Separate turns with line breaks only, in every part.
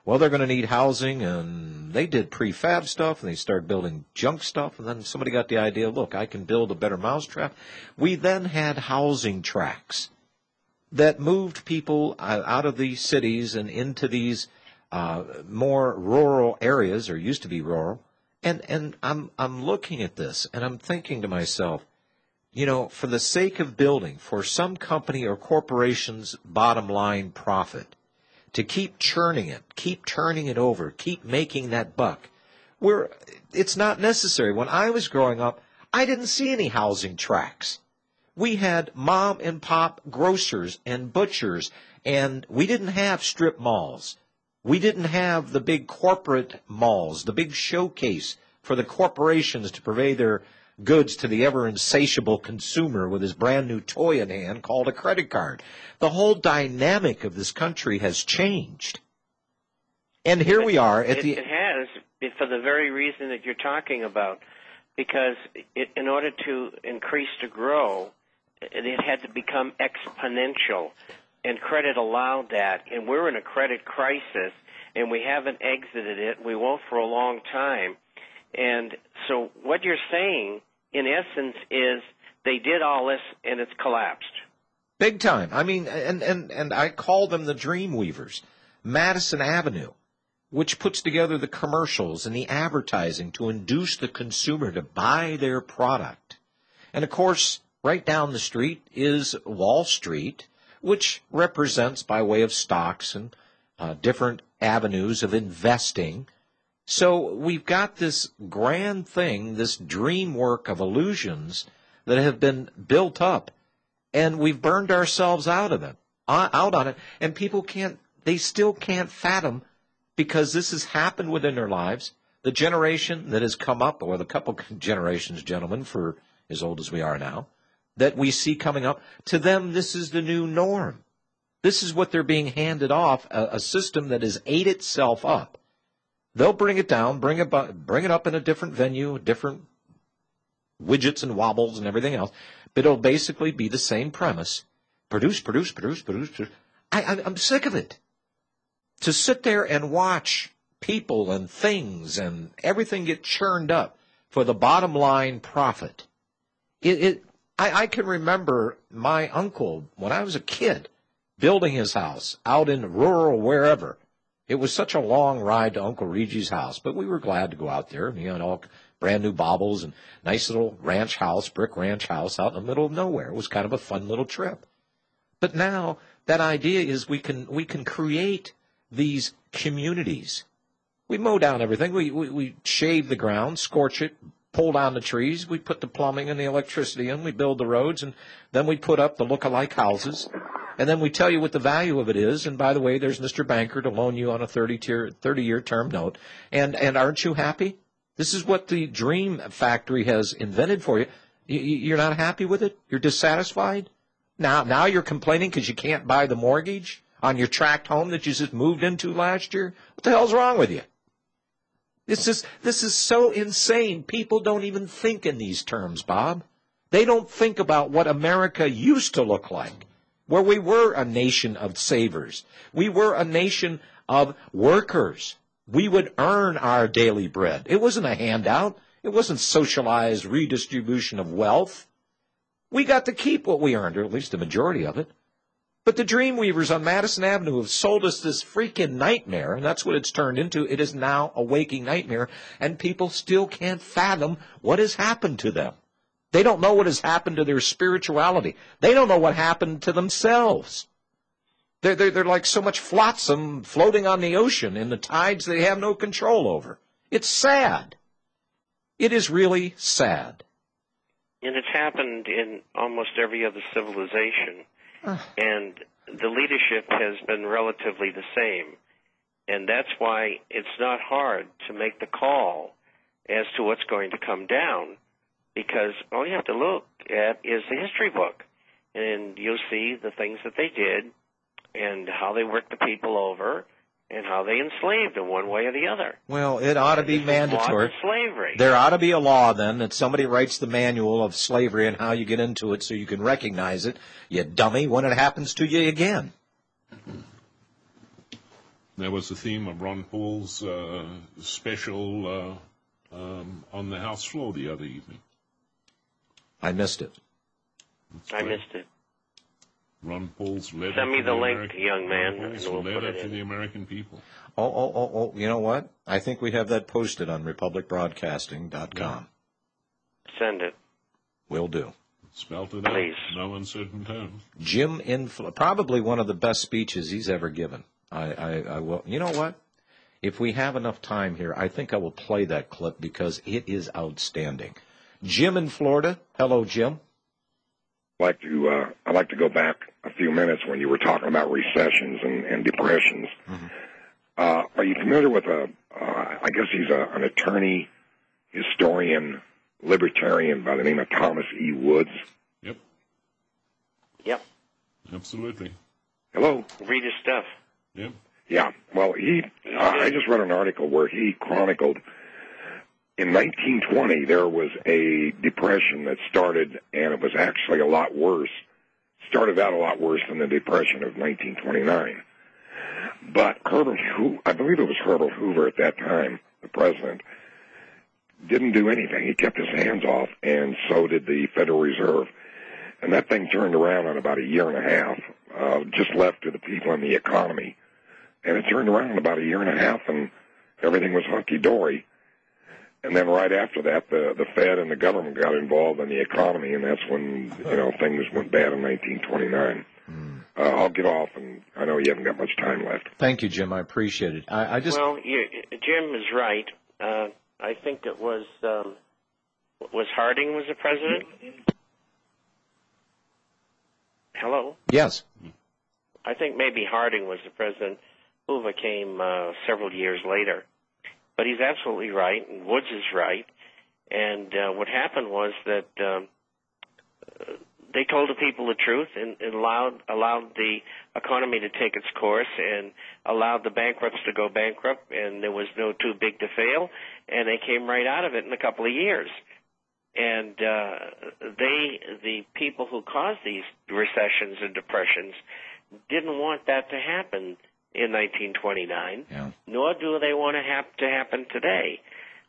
well, they're going to need housing, and they did prefab stuff, and they started building junk stuff, and then somebody got the idea, look, I can build a better mousetrap. We then had housing tracts that moved people out of these cities and into these more rural areas, or used to be rural. And I'm looking at this, and I'm thinking to myself, you know, for the sake of building, for some company or corporation's bottom line profit, to keep churning it, keep turning it over, keep making that buck, it's not necessary. When I was growing up, I didn't see any housing tracts. We had mom and pop grocers and butchers, and we didn't have strip malls. We didn't have the big corporate malls, the big showcase for the corporations to purvey their goods to the ever-insatiable consumer with his brand-new toy in hand called a credit card. The whole dynamic of this country has changed. And here we are at
It has, for the very reason that you're talking about, because in order to increase to grow, it had to become exponential, and credit allowed that. And we're in a credit crisis, and we haven't exited it. We won't for a long time. And so what you're saying, in essence, is they did all this, and it's collapsed.
Big time. I mean, and I call them the dream weavers. Madison Avenue, which puts together the commercials and the advertising to induce the consumer to buy their product. And, of course, right down the street is Wall Street, which represents by way of stocks and different avenues of investing. So we've got this grand thing, this dream work of illusions that have been built up, and we've burned ourselves out on it, and people they still can't fathom, because this has happened within their lives. The generation that has come up, or the couple generations, gentlemen, for as old as we are now, that we see coming up, to them this is the new norm. This is what they're being handed off, a system that has ate itself up. They'll bring it down, bring it up in a different venue, different widgets and wobbles and everything else, but it'll basically be the same premise. Produce. I'm sick of it. To sit there and watch people and things and everything get churned up for the bottom line profit. I can remember my uncle, when I was a kid, building his house out in rural wherever. It was such a long ride to Uncle Reggie's house, but we were glad to go out there. You know, all brand new baubles and nice little ranch house, brick ranch house out in the middle of nowhere. It was kind of a fun little trip. But now that idea is we can create these communities. We mow down everything. We shave the ground, scorch it, pull down the trees. We put the plumbing and the electricity in. We build the roads, and then we put up the look-alike houses. And then we tell you what the value of it is. And by the way, there's Mr. Banker to loan you on a 30-year term note. And aren't you happy? This is what the Dream Factory has invented for you. You're not happy with it? You're dissatisfied? Now you're complaining because you can't buy the mortgage on your tract home that you just moved into last year? What the hell's wrong with you? This is so insane. People don't even think in these terms, Bob. They don't think about what America used to look like, where we were a nation of savers. We were a nation of workers. We would earn our daily bread. It wasn't a handout. It wasn't socialized redistribution of wealth. We got to keep what we earned, or at least the majority of it. But the Dreamweavers on Madison Avenue have sold us this freaking nightmare, and that's what it's turned into. It is now a waking nightmare, and people still can't fathom what has happened to them. They don't know what has happened to their spirituality. They don't know what happened to themselves. They're like so much flotsam floating on the ocean in the tides they have no control over. It's sad. It is really sad.
And it's happened in almost every other civilization. And the leadership has been relatively the same. And that's why it's not hard to make the call as to what's going to come down, because all you have to look at is the history book, and you'll see the things that they did and how they worked the people over and how they enslaved in one way or the other.
Well, it ought to be mandatory.
Slavery.
There ought to be a law, then, that somebody writes the manual of slavery and how you get into it so you can recognize it, you dummy, when it happens to you again.
That was the theme of Ron Paul's special on the House floor the other evening.
I missed it.
I missed it.
Ron Paul's letter.
Send me
to
the link,
American,
young man,
Ron Paul's
and we'll put
letter
it
to
in.
the American people.
Oh, you know what? I think we have that posted on republicbroadcasting.com.
Send it.
Will do.
Spelt it out.
Please.
No uncertain terms.
Jim probably one of the best speeches he's ever given. I will. You know what? If we have enough time here, I think I will play that clip because it is outstanding. Jim in Florida. Hello, Jim.
I'd like to go back a few minutes when you were talking about recessions and depressions.
Mm-hmm.
Are you familiar with I guess he's an attorney, historian, libertarian by the name of Thomas E. Woods?
Yep.
Yep.
Absolutely.
Hello?
Read his stuff.
Yep.
Yeah. Well, I just read an article where he chronicled in 1920 there was a depression that started, and it was actually a lot worse. Started out a lot worse than the depression of 1929. But I believe it was Herbert Hoover at that time, the president, didn't do anything. He kept his hands off, and so did the Federal Reserve. And that thing turned around in about a year and a half, just left to the people in the economy. And it turned around in about a year and a half, and everything was hunky-dory. And then right after that, the Fed and the government got involved in the economy, and that's when things went bad in 1929. I'll get off, and I know you haven't got much time left.
Thank you, Jim. I appreciate it.
Well, Jim is right. I think it was Harding was the president? Hello?
Yes.
I think maybe Harding was the president. Hoover came several years later. But he's absolutely right, and Woods is right. And what happened was that they told the people the truth and allowed the economy to take its course and allowed the bankrupts to go bankrupt, and there was no too big to fail, and they came right out of it in a couple of years. And the people who caused these recessions and depressions didn't want that to happen in 1929, nor do they want to happen today.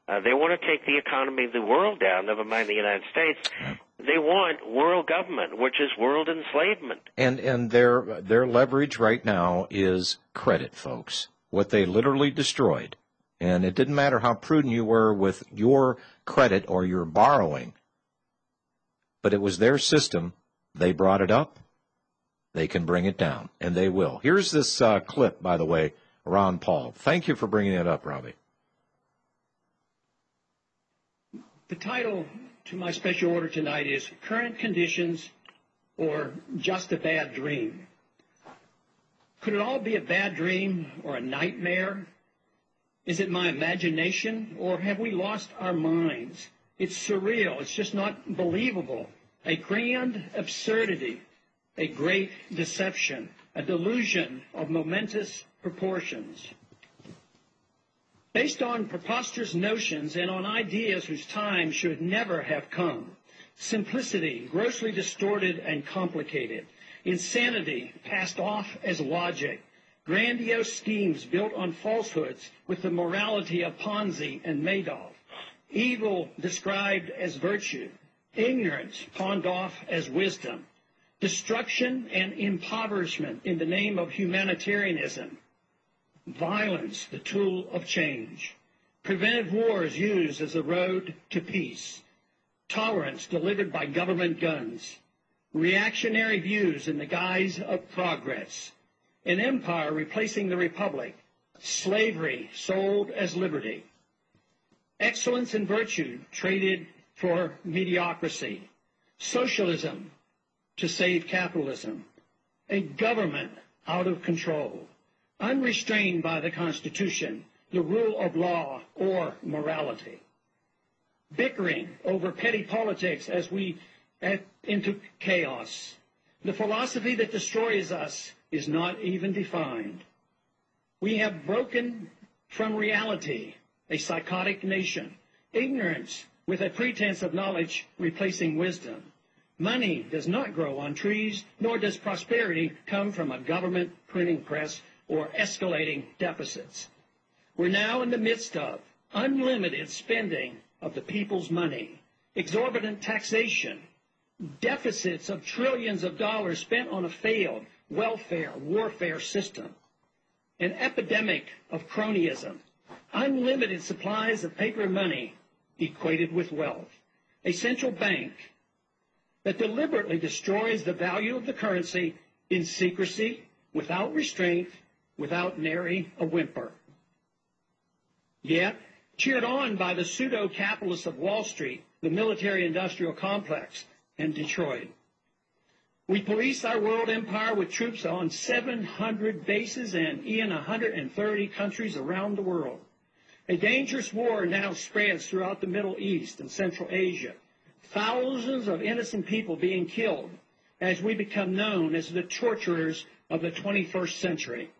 They want to take the economy of the world down, never mind the United States. They want world government, which is world enslavement.
And their leverage right now is credit, folks. What they literally destroyed. And it didn't matter how prudent you were with your credit or your borrowing, but it was their system. They brought it up. They can bring it down, and they will. Here's this clip, by the way, Ron Paul. Thank you for bringing it up, Robbie.
The title to my special order tonight is Current Conditions or Just a Bad Dream. Could it all be a bad dream or a nightmare? Is it my imagination, or have we lost our minds? It's surreal. It's just not believable. A grand absurdity, a great deception, a delusion of momentous proportions. Based on preposterous notions and on ideas whose time should never have come. Simplicity, grossly distorted and complicated. Insanity, passed off as logic. Grandiose schemes built on falsehoods with the morality of Ponzi and Madoff. Evil described as virtue. Ignorance pawned off as wisdom. Destruction and impoverishment in the name of humanitarianism. Violence, the tool of change. Preventive wars used as a road to peace. Tolerance delivered by government guns. Reactionary views in the guise of progress. An empire replacing the republic. Slavery sold as liberty. Excellence and virtue traded for mediocrity. Socialism to save capitalism. A government out of control. Unrestrained by the Constitution, the rule of law, or morality. Bickering over petty politics as we head into chaos. The philosophy that destroys us is not even defined. We have broken from reality, a psychotic nation. Ignorance with a pretense of knowledge replacing wisdom. Money does not grow on trees, nor does prosperity come from a government printing press or escalating deficits. We're now in the midst of unlimited spending of the people's money, exorbitant taxation, deficits of trillions of dollars spent on a failed welfare warfare system, an epidemic of cronyism, unlimited supplies of paper money equated with wealth, a central bank that deliberately destroys the value of the currency in secrecy, without restraint, without nary a whimper. Yet, cheered on by the pseudo-capitalists of Wall Street, the military-industrial complex, and Detroit, we police our world empire with troops on 700 bases and in 130 countries around the world. A dangerous war now spreads throughout the Middle East and Central Asia. Thousands of innocent people being killed as we become known as the torturers of the 21st century.